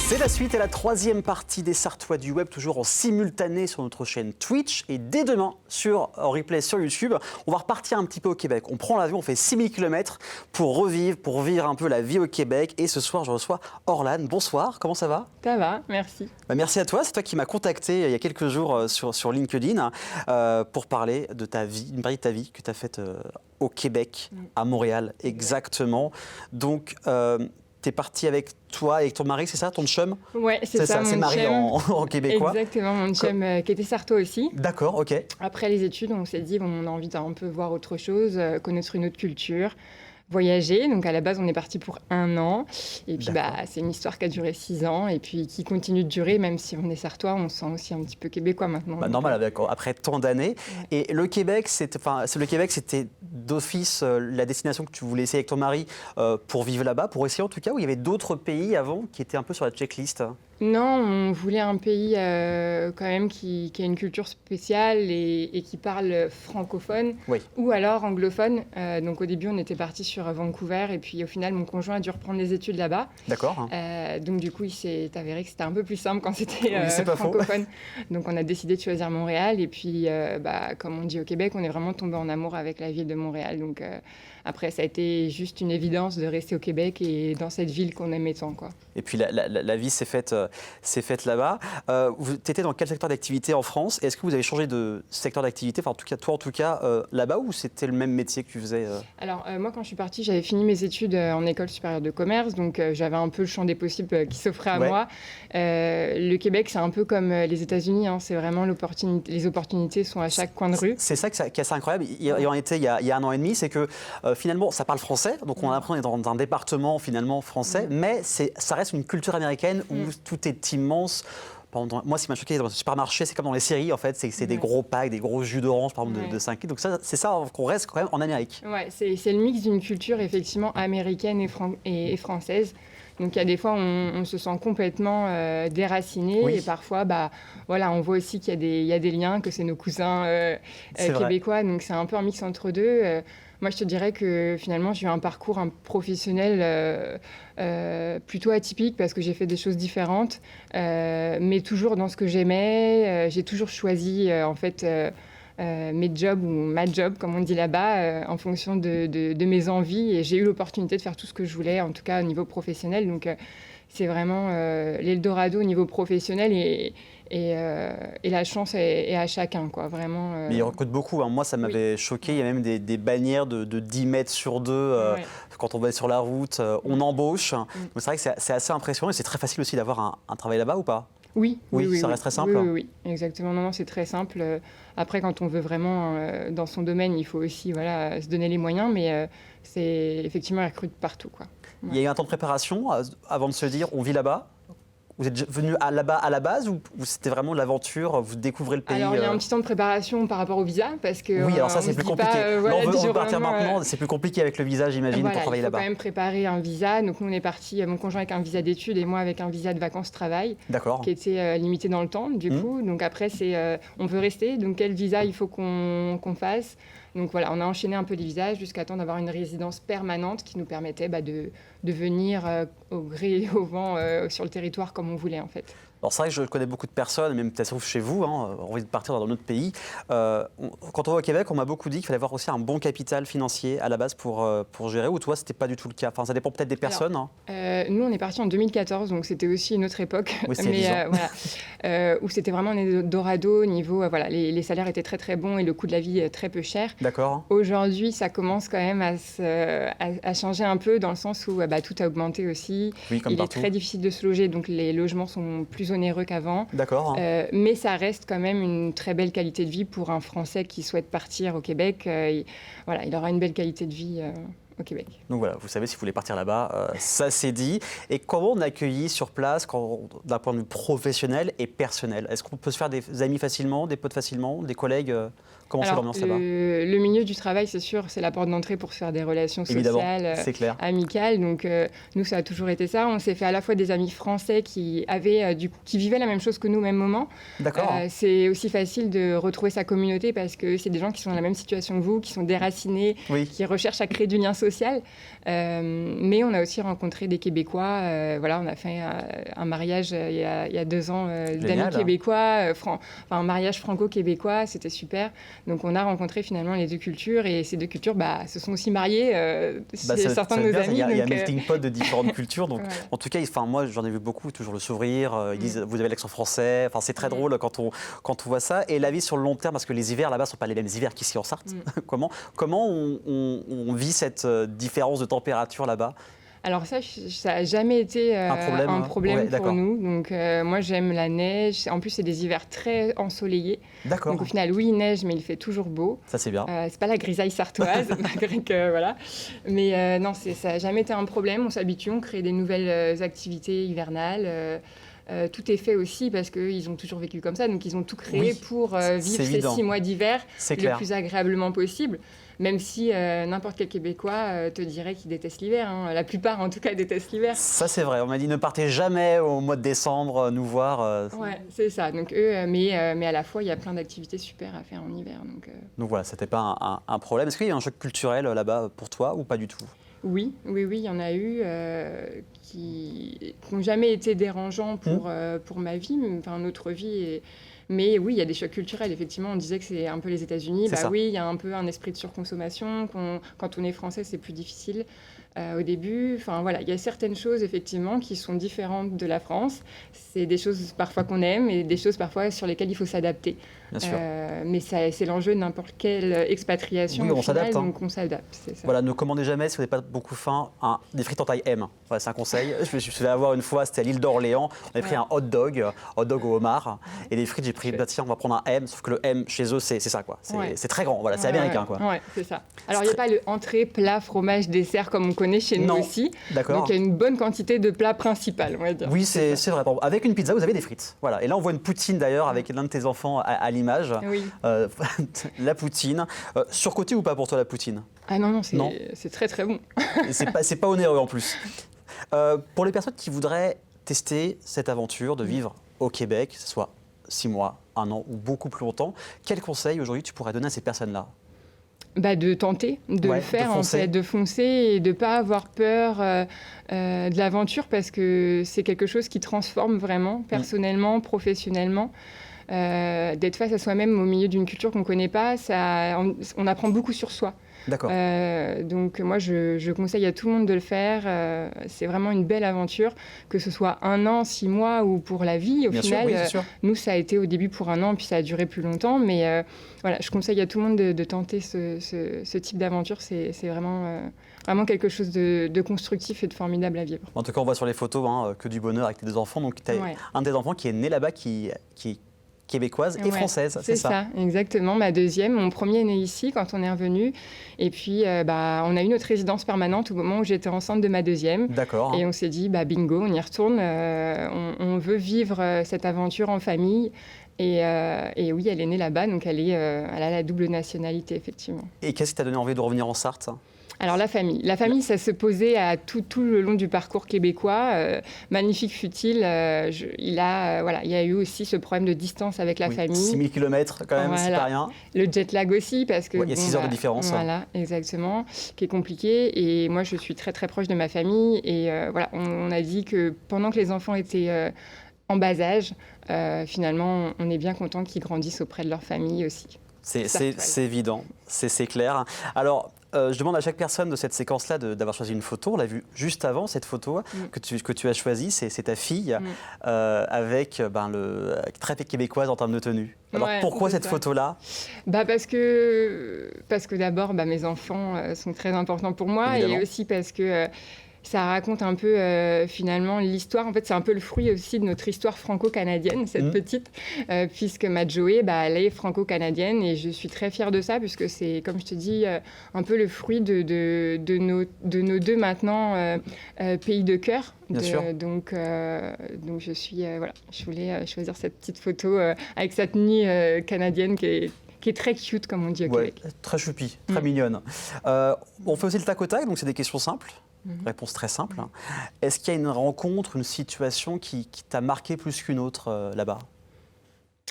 C'est la suite et la troisième partie des Sartois du Web, toujours en simultané sur notre chaîne Twitch et dès demain en replay sur YouTube. On va repartir un petit peu au Québec. On prend l'avion, on fait 6000 km pour vivre un peu la vie au Québec. Et ce soir, je reçois Orlane. Bonsoir, comment ça va? Ça va, merci. Merci à toi, c'est toi qui m'as contacté il y a quelques jours sur LinkedIn pour parler de ta vie, une partie de ta vie que tu as faite au Québec, à Montréal exactement. Donc, tu es parti avec toi et ton mari, c'est ça, ton chum? Ouais, c'est ça, c'est Marie en québécois. Exactement, mon chum qui était sartois aussi. D'accord, ok. Après les études, on s'est dit, on a envie d'un peu voir autre chose, connaître une autre culture, voyager. Donc à la base, on est parti pour 1 an. Et puis c'est une histoire qui a duré 6 ans et puis qui continue de durer, même si on est sartois, on se sent aussi un petit peu québécois maintenant. Normal, après tant d'années. Ouais. Et le Québec, c'était d'office la destination que tu voulais essayer avec ton mari pour vivre là-bas, pour essayer en tout cas, où il y avait d'autres pays avant qui étaient un peu sur la checklist? Non, on voulait un pays quand même qui a une culture spéciale et qui parle francophone ou alors anglophone. Donc au début, on était parti sur Vancouver et puis au final, mon conjoint a dû reprendre les études là-bas. D'accord. Donc du coup, il s'est avéré que c'était un peu plus simple quand c'était francophone. Donc on a décidé de choisir Montréal et puis comme on dit au Québec, on est vraiment tombé en amour avec la ville de Montréal. Donc après, ça a été juste une évidence de rester au Québec et dans cette ville qu'on aimait tant, quoi. Et puis la vie s'est faite là-bas. Tu étais dans quel secteur d'activité en France? Est-ce que vous avez changé de secteur d'activité, enfin en tout cas toi là-bas, ou c'était le même métier que tu faisais? Alors moi quand je suis partie, j'avais fini mes études en école supérieure de commerce, donc j'avais un peu le champ des possibles qui s'offrait à moi. Le Québec, c'est un peu comme les États-Unis, hein, c'est vraiment les opportunités sont à chaque coin de rue. C'est ça qui est assez incroyable. Il y a 1 an et demi, c'est que finalement ça parle français, donc on a l'impression d'être dans un département finalement français, mais ça reste une culture américaine où tout est immense. Moi, ce qui m'a choqué dans le supermarché, c'est comme dans les séries, en fait, c'est des gros packs, des gros jus d'orange, par exemple, de 5 litres. Donc c'est ça qu'on reste quand même en Amérique. Ouais, c'est le mix d'une culture effectivement américaine et française. Donc il y a des fois, on se sent complètement déraciné et parfois, on voit aussi qu'il y a des liens, que c'est nos cousins québécois. Donc c'est un peu un mix entre deux. Moi, je te dirais que finalement, j'ai eu un parcours professionnel plutôt atypique parce que j'ai fait des choses différentes, mais toujours dans ce que j'aimais. J'ai toujours choisi, mes jobs ou ma job, comme on dit là-bas, en fonction de mes envies. Et j'ai eu l'opportunité de faire tout ce que je voulais, en tout cas au niveau professionnel. Donc, c'est vraiment l'Eldorado au niveau professionnel et la chance est à chacun, quoi, vraiment. Mais il recrute beaucoup, hein. Moi, ça m'avait choqué. Il y a même des bannières de 10 mètres sur 2 quand on va sur la route. On embauche. Donc, c'est vrai que c'est assez impressionnant et c'est très facile aussi d'avoir un travail là-bas ou pas? Oui, ça reste très simple. Oui, exactement. Non, c'est très simple. Après, quand on veut vraiment dans son domaine, il faut aussi se donner les moyens, mais c'est effectivement, ils recrutent partout, quoi. Ouais. Il y a eu un temps de préparation avant de se dire on vit là-bas? Vous êtes venu là-bas à la base ou c'était vraiment l'aventure, vous découvrez le pays? Alors, il y a un petit temps de préparation par rapport au visa parce que oui, alors ça c'est plus compliqué. On veut partir maintenant, c'est plus compliqué avec le visa, j'imagine, pour travailler là-bas. Il faut quand même préparer un visa. Donc nous, on est parti, mon conjoint avec un visa d'études et moi avec un visa de vacances-travail qui était limité dans le temps, du coup. Donc après, on veut rester, donc quel visa il faut qu'on fasse? Donc voilà, on a enchaîné un peu les visas jusqu'à temps d'avoir une résidence permanente qui nous permettait de venir au gré et au vent sur le territoire comme on voulait en fait. Alors c'est vrai que je connais beaucoup de personnes, même peut-être chez vous, envie de partir dans notre pays. Quand on va au Québec, on m'a beaucoup dit qu'il fallait avoir aussi un bon capital financier à la base pour gérer, ou toi, c'était pas du tout le cas? Enfin, ça dépend peut-être des personnes. Nous, on est partis en 2014, donc c'était aussi une autre époque. Oui, mais où c'était vraiment un Eldorado, niveau, les salaires étaient très très bons et le coût de la vie très peu cher. D'accord. Aujourd'hui, ça commence quand même à changer un peu dans le sens où tout a augmenté aussi. Oui, comme partout. Il est très difficile de se loger, donc les logements sont plus onéreux qu'avant. D'accord. Mais ça reste quand même une très belle qualité de vie pour un Français qui souhaite partir au Québec. Il aura une belle qualité de vie au Québec. Donc voilà, vous savez, si vous voulez partir là-bas, ça c'est dit. Et comment on accueille sur place, d'un point de vue professionnel et personnel? Est-ce qu'on peut se faire des amis facilement, des potes facilement, des collègues? Comment c'est l'ambiance là-bas? Le milieu du travail, c'est sûr, c'est la porte d'entrée pour se faire des relations Évidemment, sociales, c'est clair. amicales. Donc, nous, ça a toujours été ça. On s'est fait à la fois des amis français qui vivaient la même chose que nous au même moment. D'accord. C'est aussi facile de retrouver sa communauté parce que c'est des gens qui sont dans la même situation que vous, qui sont déracinés, qui recherchent à créer du lien social. Mais on a aussi rencontré des Québécois. On a fait un mariage il y a 2 ans d'amis québécois, un mariage franco-québécois, c'était super. Donc on a rencontré finalement les 2 cultures et ces 2 cultures se sont aussi mariées. Certains de nos amis. Il y a un melting pot de différentes cultures. Donc, en tout cas, moi j'en ai vu beaucoup, toujours le sourire. Ils disent vous avez l'accent français. Enfin, c'est très drôle quand on voit ça. Et la vie sur le long terme, parce que les hivers là-bas ne sont pas les mêmes hivers qu'ici en Sarthe. Comment on vit cette différence de température là-bas? Alors ça n'a jamais été un problème pour nous. Donc moi, j'aime la neige. En plus, c'est des hivers très ensoleillés. D'accord. Donc au final, oui, il neige, mais il fait toujours beau. Ça, c'est bien. C'est pas la grisaille sartoise, malgré que voilà. Mais non, ça n'a jamais été un problème. On s'habitue, on crée des nouvelles activités hivernales. Tout est fait aussi parce qu'ils ont toujours vécu comme ça. Donc ils ont tout créé pour vivre ces 6 mois d'hiver le plus agréablement possible. Même si n'importe quel Québécois te dirait qu'il déteste l'hiver. Hein. La plupart, en tout cas, détestent l'hiver. Ça, c'est vrai. On m'a dit ne partez jamais au mois de décembre nous voir. Ouais, c'est ça. Donc, mais à la fois, il y a plein d'activités super à faire en hiver. Donc voilà, c'était pas un problème. Est-ce qu'il y a un choc culturel là-bas pour toi ou pas du tout? Oui, il y en a eu qui n'ont jamais été dérangeants pour ma vie, enfin notre vie. Mais oui, il y a des chocs culturels. Effectivement, on disait que c'est un peu les États-Unis. Oui, il y a un peu un esprit de surconsommation. Quand on est français, c'est plus difficile au début. Enfin, voilà, il y a certaines choses, effectivement, qui sont différentes de la France. C'est des choses parfois qu'on aime et des choses parfois sur lesquelles il faut s'adapter. Bien sûr. Mais c'est l'enjeu de n'importe quelle expatriation. Oui, on s'adapte. Donc on s'adapte, c'est ça. Voilà, ne commandez jamais, si vous n'avez pas beaucoup faim, des frites en taille M. Voilà, c'est un conseil. Je me suis fait avoir une fois, c'était à l'île d'Orléans. On avait pris un hot dog au homard. Et les frites, j'ai pris, tiens, on va prendre un M. Sauf que le M, chez eux, c'est ça, quoi. C'est très grand, voilà, c'est américain, quoi. Ouais, c'est ça. Alors, il n'y a pas le entrée, plat, fromage, dessert, comme on connaît chez nous aussi. D'accord. Donc, il y a une bonne quantité de plats principaux, on va dire. Oui, c'est vrai. Avec une pizza, vous avez des frites. Voilà. Et là, on voit une poutine, d'ailleurs, avec l'un de tes enfants à l'image. Oui. La poutine. Surcoté ou pas pour toi, la poutine? Ah non, c'est très très bon. C'est pas onéreux en plus. Pour les personnes qui voudraient tester cette aventure de vivre au Québec, que ce soit 6 mois, 1 an ou beaucoup plus longtemps, quels conseils aujourd'hui tu pourrais donner à ces personnes-là? De tenter, de le faire, en fait, de foncer et de ne pas avoir peur de l'aventure parce que c'est quelque chose qui transforme vraiment, personnellement, professionnellement. D'être face à soi-même au milieu d'une culture qu'on ne connaît pas, on apprend beaucoup sur soi. D'accord. Donc moi, je conseille à tout le monde de le faire. C'est vraiment une belle aventure, que ce soit 1 an, 6 mois ou pour la vie. Au final, nous, ça a été au début pour 1 an, puis ça a duré plus longtemps. Mais voilà, je conseille à tout le monde de tenter ce type d'aventure. C'est vraiment quelque chose de constructif et de formidable à vivre. En tout cas, on voit sur les photos que du bonheur avec tes 2 enfants. Donc, tu as un des enfants qui est né là-bas, qui québécoise et française, c'est ça? C'est ça, exactement. Ma deuxième, mon premier est né ici quand on est revenu. Et puis, on a eu notre résidence permanente au moment où j'étais enceinte de ma deuxième. D'accord. Et on s'est dit, bingo, on y retourne. On veut vivre cette aventure en famille. Et oui, elle est née là-bas, donc elle a la double nationalité, effectivement. Et qu'est-ce qui t'a donné envie de revenir en Sarthe? Alors la famille, ça se posait à tout le long du parcours québécois. Magnifique fut-il, il y a eu aussi ce problème de distance avec la famille. 6000 km quand même, c'est pas rien. Le jet lag aussi, parce que... il y a 6 heures de différence. Voilà, exactement, qui est compliqué. Et moi, je suis très très proche de ma famille. Et on a dit que pendant que les enfants étaient en bas âge, finalement, on est bien content qu'ils grandissent auprès de leur famille aussi. C'est évident, c'est clair. Alors, je demande à chaque personne de cette séquence-là d'avoir choisi une photo. On l'a vu juste avant, cette photo que tu as choisie, c'est ta fille avec très québécoise en termes de tenue. Alors pourquoi cette photo-là? Parce que d'abord, mes enfants sont très importants pour moi. Évidemment. Et aussi parce que... ça raconte un peu finalement l'histoire. En fait, c'est un peu le fruit aussi de notre histoire franco-canadienne, cette petite, puisque ma Joey, elle est franco-canadienne et je suis très fière de ça, puisque c'est, comme je te dis, un peu le fruit de nos 2 maintenant pays de cœur. Bien sûr. Donc je voulais choisir cette petite photo avec sa tenue canadienne qui qui est très cute, comme on dit au Ouais, Québec. très choupi, très mignonne. On fait aussi le tac au tac, donc c'est des questions simples. Réponse très simple. Est-ce qu'il y a une rencontre, une situation qui t'a marqué plus qu'une autre là-bas?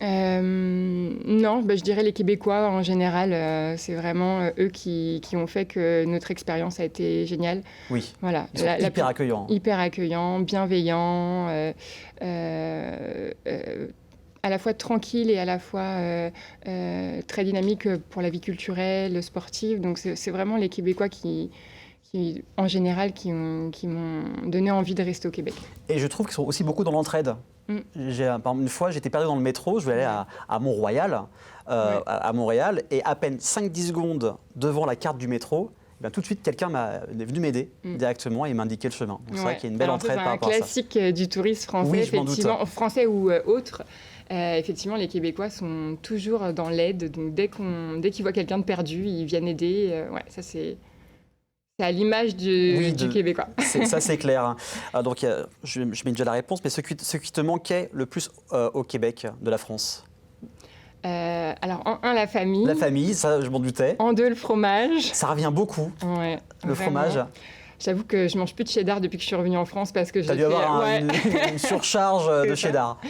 Non, je dirais les Québécois en général, c'est vraiment eux qui ont fait que notre expérience a été géniale. Oui, voilà. ils sont hyper accueillants. Hyper accueillants, bienveillants, à la fois tranquilles et à la fois très dynamiques pour la vie culturelle, sportive. Donc c'est vraiment les Québécois qui en général, qui m'ont donné envie de rester au Québec. Et je trouve qu'ils sont aussi beaucoup dans l'entraide. Par exemple, une fois, j'étais perdu dans le métro, je voulais aller à Mont-Royal, à Montréal, et à peine 5-10 secondes devant la carte du métro, tout de suite, quelqu'un est venu m'aider directement et m'indiquer le chemin. Donc c'est vrai qu'il y a une belle entraide par rapport à ça. C'est un classique du tourisme français, oui, effectivement, français ou autre. Effectivement, les Québécois sont toujours dans l'aide. Donc dès qu'ils voient quelqu'un de perdu, ils viennent aider. Ça c'est... C'est à l'image du Québécois. Ça, c'est clair. Donc, je mets déjà la réponse, mais ce qui te manquait le plus au Québec de la France? Alors, en un, la famille. La famille, ça, je m'en doutais. En deux, le fromage. Ça revient beaucoup, ouais, le vraiment. fromage. J'avoue que je mange plus de cheddar depuis que je suis revenue en France parce que j'ai dû avoir une surcharge de cheddar.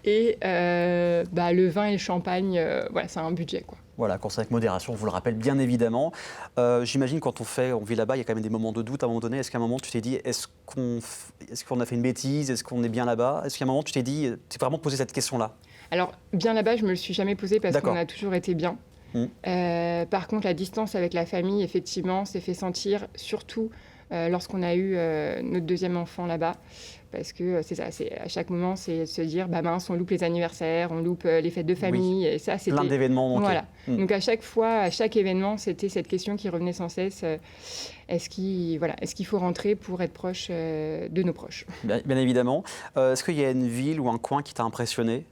Et le vin et le champagne, c'est un budget, quoi. Voilà, quand c'est avec modération, on vous le rappelle bien évidemment. J'imagine quand on vit là-bas, il y a quand même des moments de doute à un moment donné. Est-ce qu'à un moment tu t'es dit, est-ce qu'on a fait une bêtise? Est-ce qu'on est bien là-bas? Est-ce qu'à un moment tu t'es dit, tu t'es vraiment posé cette question-là? Alors, bien là-bas, je ne me le suis jamais posé parce qu'on a toujours été bien. Par contre, la distance avec la famille, effectivement, s'est fait sentir surtout lorsqu'on a eu notre deuxième enfant là-bas. Parce que c'est ça, à chaque moment, c'est se dire, mince, on loupe les anniversaires, on loupe les fêtes de famille. Et ça, c'était... Plein d'événements manqués. Voilà. Donc à chaque fois, à chaque événement, c'était cette question qui revenait sans cesse. Est-ce qu'il faut rentrer pour être proche de nos proches? Bien évidemment. Est-ce qu'il y a une ville ou un coin qui t'a impressionné?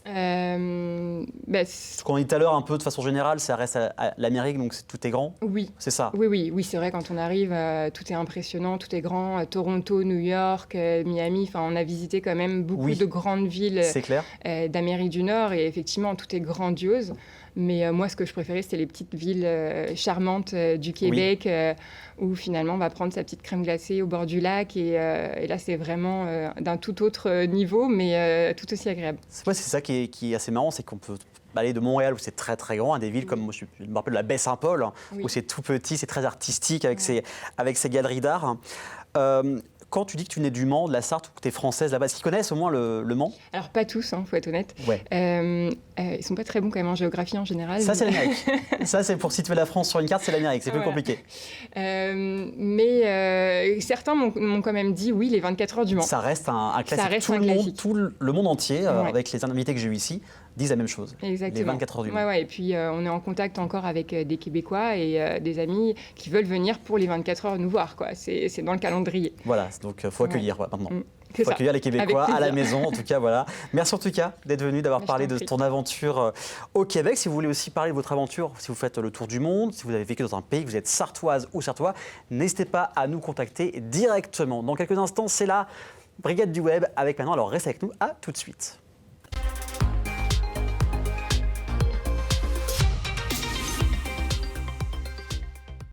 Ce qu'on dit tout à l'heure, un peu de façon générale, ça reste à l'Amérique, donc tout est grand. Oui. C'est ça. Oui, c'est vrai, quand on arrive, tout est impressionnant, tout est grand. Toronto, New York, Miami, on a visité quand même beaucoup de grandes villes d'Amérique du Nord et effectivement, tout est grandiose. Mais moi, ce que je préférais, c'était les petites villes charmantes du Québec où finalement, on va prendre sa petite crème glacée au bord du lac. Et là, c'est vraiment d'un tout autre niveau, mais tout aussi agréable. C'est ça qui est assez marrant, c'est qu'on peut aller de Montréal, où c'est très très grand, à des villes comme, je me rappelle de la Baie-Saint-Paul, où c'est tout petit, c'est très artistique avec ses galeries d'art. Quand tu dis que tu venais du Mans, de la Sarthe, ou que tu es française là-bas, est-ce qu'ils connaissent au moins le Mans? Alors, pas tous, faut être honnête. Ils sont pas très bons quand même en géographie en général. Ça, c'est l'Amérique. Ça, c'est pour situer la France sur une carte, c'est l'Amérique. C'est plus compliqué. Mais certains m'ont quand même dit, oui, les 24 heures du Mans. Ça reste un classique. Tout le monde entier, avec les invités que j'ai eu ici, disent la même chose. Exactement. Les 24 heures du Mans. Et puis, on est en contact encore avec des Québécois et des amis qui veulent venir pour les 24 heures nous voir, quoi. C'est dans le calendrier. Voilà, donc il faut accueillir maintenant. Il faut ça. accueillir les Québécois à la maison, en tout cas, voilà. Merci en tout cas d'être venu, d'avoir parlé de ton aventure au Québec. Si vous voulez aussi parler de votre aventure, si vous faites le tour du monde, si vous avez vécu dans un pays, que vous êtes sartoise ou sartois, n'hésitez pas à nous contacter directement. Dans quelques instants, c'est la Brigade du Web avec maintenant. Alors restez avec nous, à tout de suite.